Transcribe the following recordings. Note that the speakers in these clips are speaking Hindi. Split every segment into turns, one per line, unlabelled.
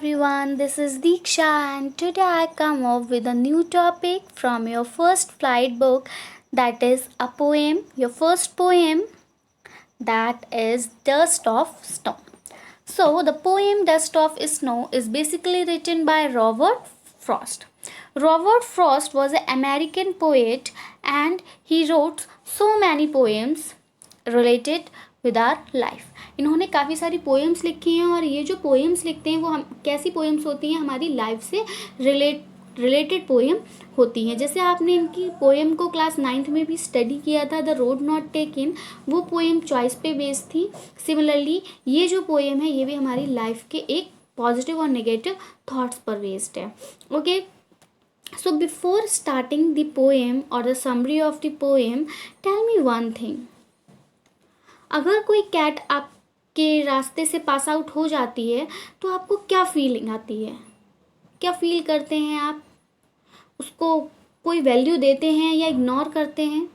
everyone, this is Diksha and today I come up with a new topic from your first flight book, that is a poem, your first poem, that is Dust of Snow. So the poem Dust of Snow is basically written by Robert Frost. Robert Frost was an American poet and he wrote so many poems related with our life. इन्होंने काफ़ी सारी पोएम्स लिखी हैं और ये जो पोएम्स लिखते हैं वो हम कैसी पोएम्स होती हैं, हमारी लाइफ से रिलेटेड पोएम होती हैं. जैसे आपने इनकी पोएम को क्लास 9th में भी स्टडी किया था, द रोड नॉट टेकन, वो पोएम चॉइस पे बेस्ड थी. सिमिलरली ये जो पोएम है ये भी हमारी लाइफ के एक पॉजिटिव और नेगेटिव थॉट्स पर बेस्ड है. Okay, so before starting the poem or the summary of the poem, tell me one thing. अगर कोई कैट आपके रास्ते से पास आउट हो जाती है तो आपको क्या फीलिंग आती है, क्या फील करते हैं आप? उसको कोई वैल्यू देते हैं या इग्नोर करते हैं?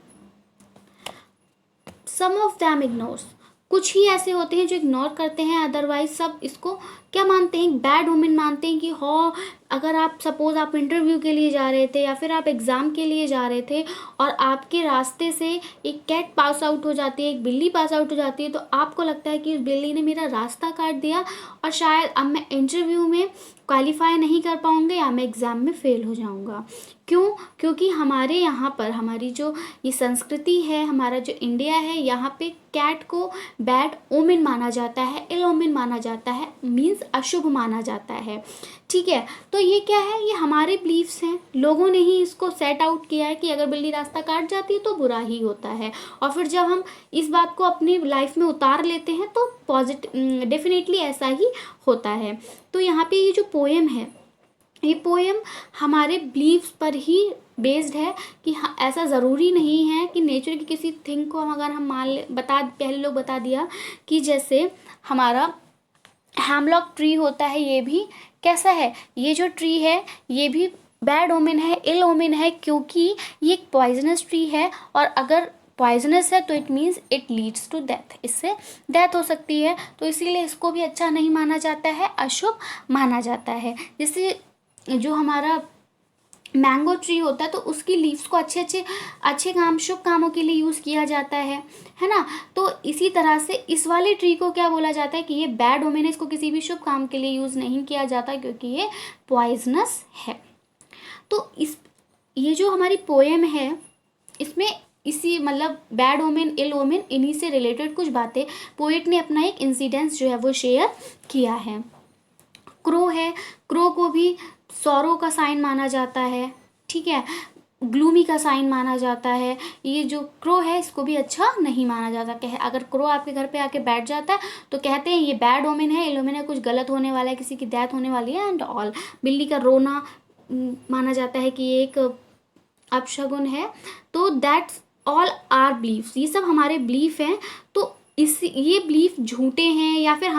सम ऑफ दैम इग्नोर्स, कुछ ही ऐसे होते हैं जो इग्नोर करते हैं, अदरवाइज सब इसको क्या मानते हैं, बैड ओमेन मानते हैं कि हो, अगर आप सपोज़ आप इंटरव्यू के लिए जा रहे थे या फिर आप एग्ज़ाम के लिए जा रहे थे और आपके रास्ते से एक कैट पास आउट हो जाती है, एक बिल्ली पास आउट हो जाती है, तो आपको लगता है कि उस बिल्ली ने मेरा रास्ता काट दिया और शायद अब मैं इंटरव्यू में क्वालिफाई नहीं कर पाऊँगा या मैं एग्ज़ाम में फ़ेल हो जाऊँगा. क्यों? क्योंकि हमारे यहाँ पर हमारी जो ये संस्कृति है, हमारा जो इंडिया है, यहाँ पे कैट को बैड ओमेन माना जाता है, इल ओमेन माना जाता है, मीन्स अशुभ माना जाता है. ठीक है, तो ये क्या है, ये हमारे बिलीव्स हैं. लोगों ने ही इसको सेट आउट किया है कि अगर बिल्ली रास्ता काट जाती है तो बुरा ही होता है, और फिर जब हम इस बात को अपनी लाइफ में उतार लेते हैं तो डेफिनेटली ऐसा ही होता है. तो यहाँ पे ये जो पोएम है, ये पोएम हमारे बिलीव्स पर ही बेस्ड है कि हाँ, ऐसा ज़रूरी नहीं है कि नेचर की किसी थिंग को हम अगर हम मान ले, पहले लोग बता दिया कि जैसे हमारा हैमलॉक ट्री होता है, ये भी कैसा है, ये जो ट्री है ये भी बैड ओमेन है, इल ओमेन है, क्योंकि ये एक पॉइजनस ट्री है और अगर पॉइजनस है तो it means it leads to death, इससे डेथ हो सकती है. तो इसीलिए इसको भी अच्छा नहीं माना जाता है, अशुभ माना जाता है. जैसे जो हमारा मैंगो ट्री होता है तो उसकी लीव्स को अच्छे काम, शुभ कामों के लिए यूज़ किया जाता है ना. तो इसी तरह से इस वाले ट्री को क्या बोला जाता है कि ये बैड ओमेन है, इसको किसी भी शुभ काम के लिए यूज़ नहीं किया जाता क्योंकि ये पॉइजनस है. तो ये जो हमारी पोएम है इसमें इसी मतलब बैड ओमेन, इल ओमेन, इन्हीं से रिलेटेड कुछ बातें पोएट ने अपना एक इंसिडेंस जो है वो शेयर किया है. क्रो है, क्रो को भी सौरों का साइन माना जाता है. ठीक है, ग्लूमी का साइन माना जाता है. ये जो क्रो है इसको भी अच्छा नहीं माना जाता. अगर क्रो आपके घर पे आके बैठ जाता है तो कहते हैं ये बैड ओमेन है, इल ओमेन है, कुछ गलत होने वाला है, किसी की डेथ होने वाली है एंड ऑल. बिल्ली का रोना माना जाता है कि ये एक अपशगुन है. तो दैट्स ऑल आर बिलीव्स, ये सब हमारे बिलीफ हैं. तो ये बिलीफ झूठे हैं या फिर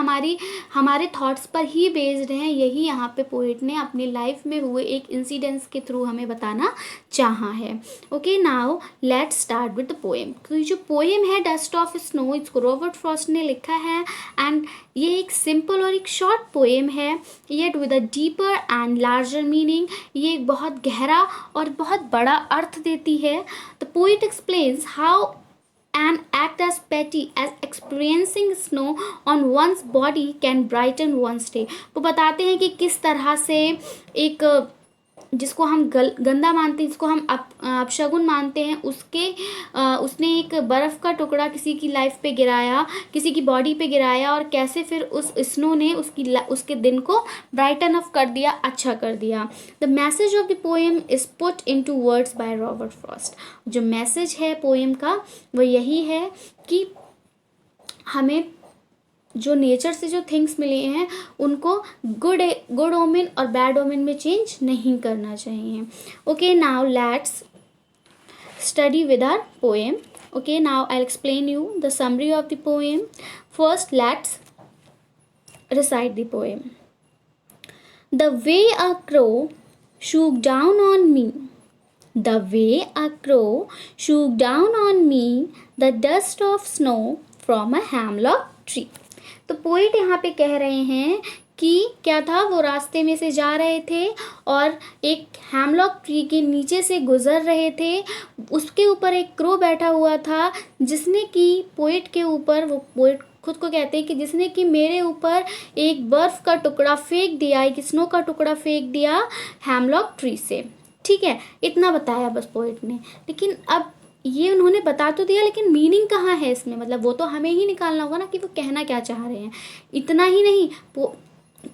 हमारे थॉट्स पर ही बेस्ड हैं, यही यहाँ पे पोएट ने अपनी लाइफ में हुए एक इंसिडेंस के थ्रू हमें बताना चाहा है. Okay, now let's start with the poem. तो ये जो पोएम है डस्ट ऑफ स्नो, इसको रॉबर्ट फ्रॉस्ट ने लिखा है एंड ये एक सिंपल और एक शॉर्ट पोएम है, yet with a deeper and larger meaning. ये एक बहुत गहरा और बहुत बड़ा अर्थ देती है. The poet explains how an act as petty as experiencing snow on one's body can brighten one's day. वो बताते हैं कि किस तरह से एक जिसको हम गंदा मानते हैं, जिसको हम अपशगुन मानते हैं, उसने एक बर्फ़ का टुकड़ा किसी की लाइफ पे गिराया, किसी की बॉडी पे गिराया और कैसे फिर उस स्नो ने उसके दिन को ब्राइटन अप कर दिया, अच्छा कर दिया. The message of the poem is put into words by Robert Frost. जो मैसेज है पोएम का वो यही है कि हमें जो नेचर से जो थिंग्स मिले हैं उनको गुड ओमेन और बैड ओमेन में चेंज नहीं करना चाहिए. Okay, now let's study with our poem. Okay, now I explain you the summary of the poem. First let's recite the poem. The way a crow shook down on me, the way a crow shook down on me the dust of snow from a hemlock tree. तो पोएट यहाँ पे कह रहे हैं कि क्या था, वो रास्ते में से जा रहे थे और एक हैमलॉक ट्री के नीचे से गुजर रहे थे। उसके ऊपर एक क्रो बैठा हुआ था जिसने कि पोएट के ऊपर, वो पोएट खुद को कहते हैं कि जिसने कि मेरे ऊपर एक बर्फ़ का टुकड़ा फेंक दिया, एक स्नो का टुकड़ा फेंक दिया हैमलॉक ट्री से। ठीक है, इतना बताया बस पोएट ने। लेकिन अब ये उन्होंने बता तो दिया, लेकिन मीनिंग कहाँ है इसमें, मतलब वो तो हमें ही निकालना होगा ना कि वो कहना क्या चाह रहे हैं। इतना ही नहीं,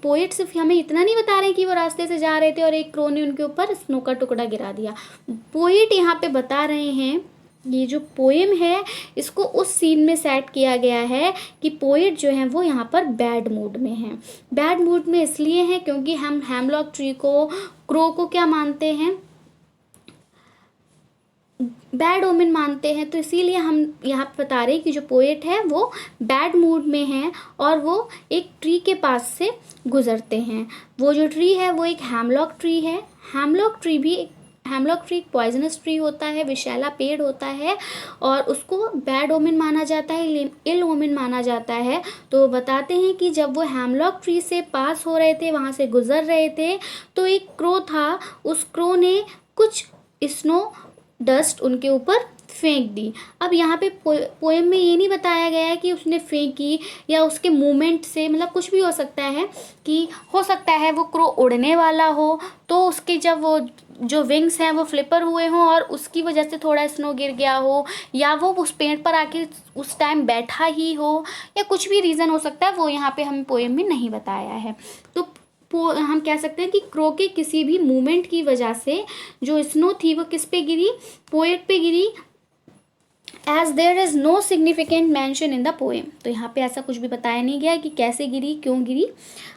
पोएट सिर्फ हमें इतना नहीं बता रहे कि वो रास्ते से जा रहे थे और एक क्रो ने उनके ऊपर स्नो का टुकड़ा गिरा दिया। पोएट यहाँ पे बता रहे हैं, ये जो पोएम है इसको उस सीन में सेट किया गया है कि पोएट जो है वो यहाँ पर बैड मूड में है। बैड मूड में इसलिए हैं क्योंकि हम हैमलॉक ट्री को, क्रो को क्या मानते हैं, बैड ओमेन मानते हैं। तो इसीलिए हम यहाँ पे बता रहे हैं कि जो पोएट है वो बैड मूड में है और वो एक ट्री के पास से गुजरते हैं। वो जो ट्री है वो एक हैमलॉक ट्री है। हैमलॉक ट्री एक पॉइजनस ट्री होता है, विषैला पेड़ होता है और उसको बैड ओमेन माना जाता है, इल ओमेन माना जाता है। तो बताते हैं कि जब वो हैमलॉक ट्री से पास हो रहे थे, वहाँ से गुजर रहे थे, तो एक क्रो था, उस क्रो ने कुछ स्नो डस्ट उनके ऊपर फेंक दी। अब यहाँ पे पोएम में ये नहीं बताया गया है कि उसने फेंकी या उसके मूवमेंट से, मतलब कुछ भी हो सकता है कि हो सकता है वो क्रो उड़ने वाला हो, तो उसके जब वो जो विंग्स हैं वो फ्लिपर हुए हों और उसकी वजह से थोड़ा स्नो गिर गया हो, या वो उस पेड़ पर आके उस टाइम बैठा ही हो, या कुछ भी रीज़न हो सकता है, वो यहाँ पे हमें पोएम में नहीं बताया है। तो हम कह सकते हैं कि क्रो के किसी भी मूवमेंट की वजह से जो स्नो थी वो किस पे गिरी, पोएट पे गिरी, as there is no significant mention in the poem. तो यहाँ पे ऐसा कुछ भी बताया नहीं गया कि कैसे गिरी, क्यों गिरी।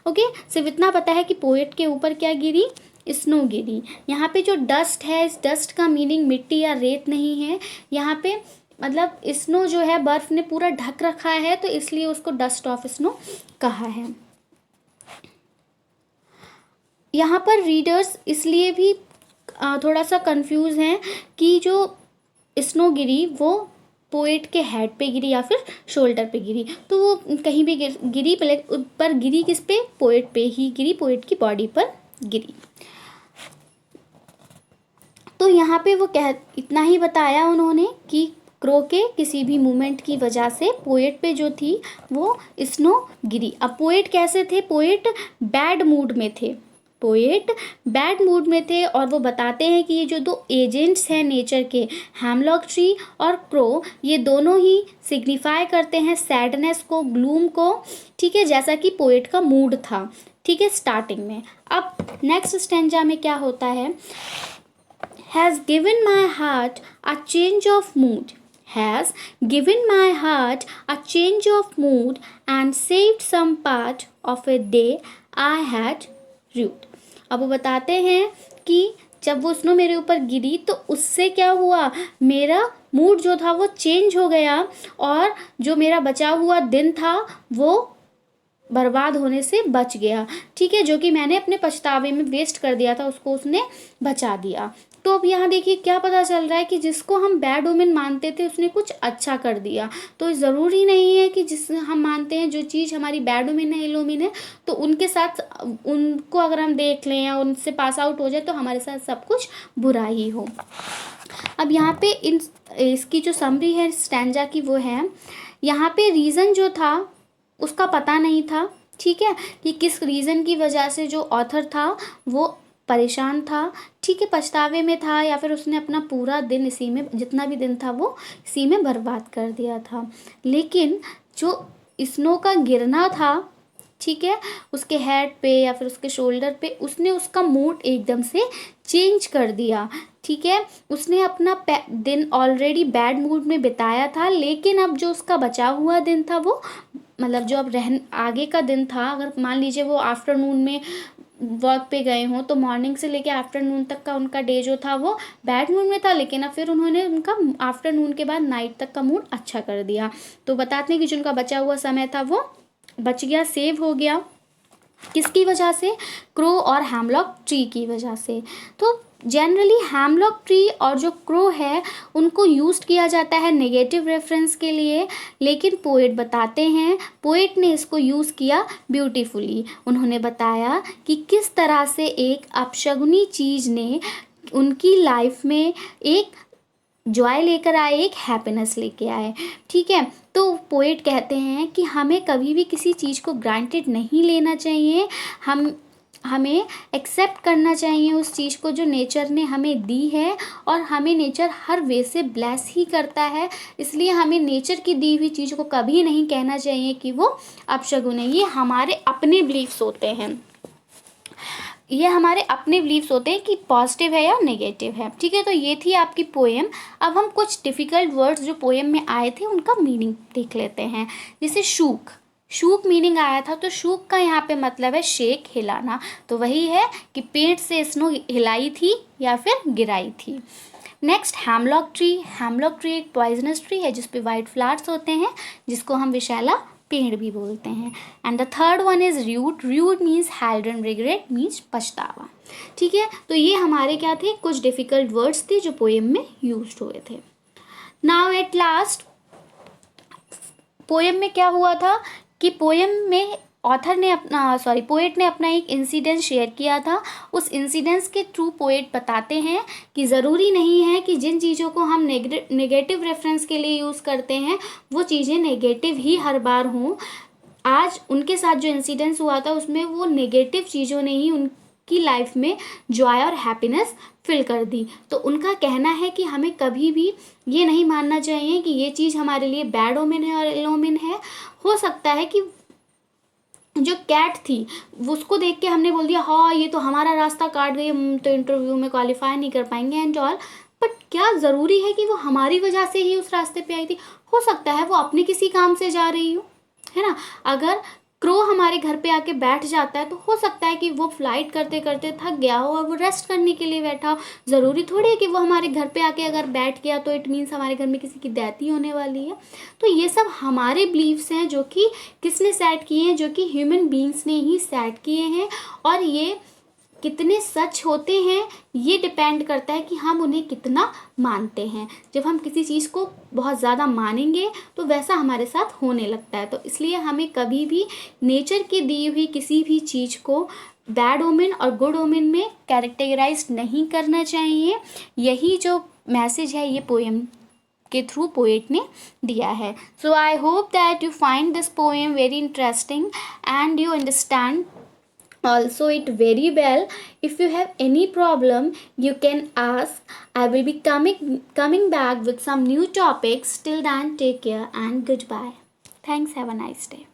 ओके, सिर्फ इतना पता है कि पोएट के ऊपर क्या गिरी, स्नो गिरी। यहाँ पे जो डस्ट है, इस डस्ट का मीनिंग मिट्टी या रेत नहीं है। यहाँ पे मतलब स्नो जो है बर्फ़ ने पूरा ढक रखा है, तो इसलिए उसको डस्ट ऑफ स्नो कहा है। यहाँ पर रीडर्स इसलिए भी थोड़ा सा कंफ्यूज हैं कि जो स्नो गिरी वो पोएट के हेड पे गिरी या फिर शोल्डर पे गिरी। तो वो कहीं भी गिरी पर गिरी किस पे, पोएट पे ही गिरी, पोएट की बॉडी पर गिरी। तो यहाँ पे वो इतना ही बताया उन्होंने कि क्रो के किसी भी मूवमेंट की वजह से पोएट पे जो थी वो स्नो गिरी। अब पोएट कैसे थे, पोएट बैड मूड में थे, पोएट बैड मूड में थे। और वो बताते हैं कि ये जो दो एजेंट्स हैं नेचर के, हैमलॉक ट्री और क्रो, ये दोनों ही सिग्निफाई करते हैं सैडनेस को, ग्लूम को। ठीक है, जैसा कि पोएट का मूड था। ठीक है, स्टार्टिंग में। अब नेक्स्ट स्टेंजा में क्या होता है, has given my heart a change of mood, has given my heart a change of mood and saved some part of a day I had rued। अब वो बताते हैं कि जब वो स्नो मेरे ऊपर गिरी तो उससे क्या हुआ, मेरा मूड जो था वो चेंज हो गया और जो मेरा बचा हुआ दिन था वो बर्बाद होने से बच गया। ठीक है, जो कि मैंने अपने पछतावे में वेस्ट कर दिया था उसको उसने बचा दिया। तो अब यहाँ देखिए क्या पता चल रहा है कि जिसको हम बैड ओमेन मानते थे उसने कुछ अच्छा कर दिया। तो ज़रूरी नहीं है कि जिस हम मानते हैं जो चीज़ हमारी बैड ओमेन है, इल ओमेन है, तो उनके साथ उनको अगर हम देख लें या उनसे पास आउट हो जाए तो हमारे साथ सब कुछ बुरा ही हो। अब यहाँ पे इसकी जो समरी है स्टैंजा की वो है, यहाँ पे रीज़न जो था उसका पता नहीं था। ठीक है, कि किस रीज़न की वजह से जो ऑथर था वो परेशान था। ठीक है, पछतावे में था या फिर उसने अपना पूरा दिन इसी में, जितना भी दिन था वो इसी में बर्बाद कर दिया था। लेकिन जो स्नो का गिरना था, ठीक है, उसके हेड पे या फिर उसके शोल्डर पे, उसने उसका मूड एकदम से चेंज कर दिया। ठीक है, उसने अपना दिन ऑलरेडी बैड मूड में बिताया था, लेकिन अब जो उसका बचा हुआ दिन था वो, मतलब जो अब आगे का दिन था, अगर मान लीजिए वो आफ्टरनून में वर्क पे गए हों तो मॉर्निंग से लेके आफ्टरनून तक का उनका डे जो था वो बैड मूड में था, लेकिन अब फिर उन्होंने उनका आफ्टरनून के बाद नाइट तक का मूड अच्छा कर दिया। तो बताते हैं कि जो उनका बचा हुआ समय था वो बच गया, सेव हो गया। किसकी वजह से? क्रो और हैमलॉक ट्री की वजह से। तो जनरली हैमलॉक ट्री और जो क्रो है उनको यूज़ किया जाता है नेगेटिव रेफरेंस के लिए, लेकिन पोएट बताते हैं, पोएट ने इसको यूज़ किया ब्यूटीफुली। उन्होंने बताया कि किस तरह से एक अपशगुनी चीज़ ने उनकी लाइफ में एक जॉय लेकर आए, एक हैप्पीनेस लेके आए। ठीक है, तो पोएट कहते हैं कि हमें कभी भी किसी चीज़ को ग्रांटेड नहीं लेना चाहिए, हमें एक्सेप्ट करना चाहिए उस चीज़ को जो नेचर ने हमें दी है, और हमें नेचर हर वे से ब्लेस ही करता है। इसलिए हमें नेचर की दी हुई चीज़ को कभी नहीं कहना चाहिए कि वो अपशगुन है। ये हमारे अपने बिलीफ्स होते हैं, ये हमारे अपने बिलीव्स होते हैं कि पॉजिटिव है या नेगेटिव है। ठीक है, तो ये थी आपकी पोएम। अब हम कुछ डिफ़िकल्ट वर्ड्स जो पोएम में आए थे उनका मीनिंग देख लेते हैं। जैसे शूक, शूक मीनिंग आया था, तो शूक का यहाँ पे मतलब है शेक, हिलाना। तो वही है कि पेड़ से स्नो हिलाई थी या फिर गिराई थी। Next hemlock tree, hemlock tree एक पॉइजनस ट्री है जिसपे वाइट फ्लावर्स होते हैं, जिसको हम विषैला पेड़ भी बोलते हैं। And the third one is root, root means हैल्डन, रिग्रेट मीन्स पछतावा। ठीक है, तो ये हमारे क्या थे, कुछ डिफ़िकल्ट वर्ड्स थे जो पोएम में यूज हुए थे। नाउ एट लास्ट पोएम में क्या हुआ था कि पोएम में पोएट ने अपना एक इंसिडेंट शेयर किया था। उस इंसिडेंट्स के थ्रू पोएट बताते हैं कि ज़रूरी नहीं है कि जिन चीज़ों को हम नेगेटिव रेफरेंस के लिए यूज़ करते हैं वो चीज़ें नेगेटिव ही हर बार हों। आज उनके साथ जो इंसिडेंट्स हुआ था उसमें वो नेगेटिव चीज़ों ने ही उनकी लाइफ में जॉय और हैप्पीनेस फिल कर दी। तो उनका कहना है कि हमें कभी भी ये नहीं मानना चाहिए कि ये चीज़ हमारे लिए बैड ओमेन है और इल ओमेन है। हो सकता है कि जो कैट थी उसको देख के हमने बोल दिया हाँ ये तो हमारा रास्ता काट गई, हम तो इंटरव्यू में क्वालिफाई नहीं कर पाएंगे एंड ऑल, बट क्या ज़रूरी है कि वो हमारी वजह से ही उस रास्ते पे आई थी? हो सकता है वो अपने किसी काम से जा रही हो, है ना। अगर क्रो हमारे घर पे आके बैठ जाता है तो हो सकता है कि वो फ्लाइट करते करते थक गया हो और वो रेस्ट करने के लिए बैठा हो। ज़रूरी थोड़ी है कि वो हमारे घर पे आके अगर बैठ गया तो इट मीन्स हमारे घर में किसी की डेथ ही होने वाली है। तो ये सब हमारे बिलीव्स हैं जो कि किसने सेट किए हैं, जो कि ह्यूमन बींग्स ने ही सेट किए हैं। और ये कितने सच होते हैं ये डिपेंड करता है कि हम उन्हें कितना मानते हैं। जब हम किसी चीज़ को बहुत ज़्यादा मानेंगे तो वैसा हमारे साथ होने लगता है। तो इसलिए हमें कभी भी नेचर की दी हुई किसी भी चीज़ को बैड ओमेन और गुड ओमेन में कैरेक्टराइज नहीं करना चाहिए। यही जो मैसेज है ये पोएम के थ्रू पोएट ने दिया है। So I hope that you find this poem very interesting and you understand also it very well. If you have any problem you can ask. I will be coming back with some new topics. Till then, take care and goodbye. Thanks. Have a nice day.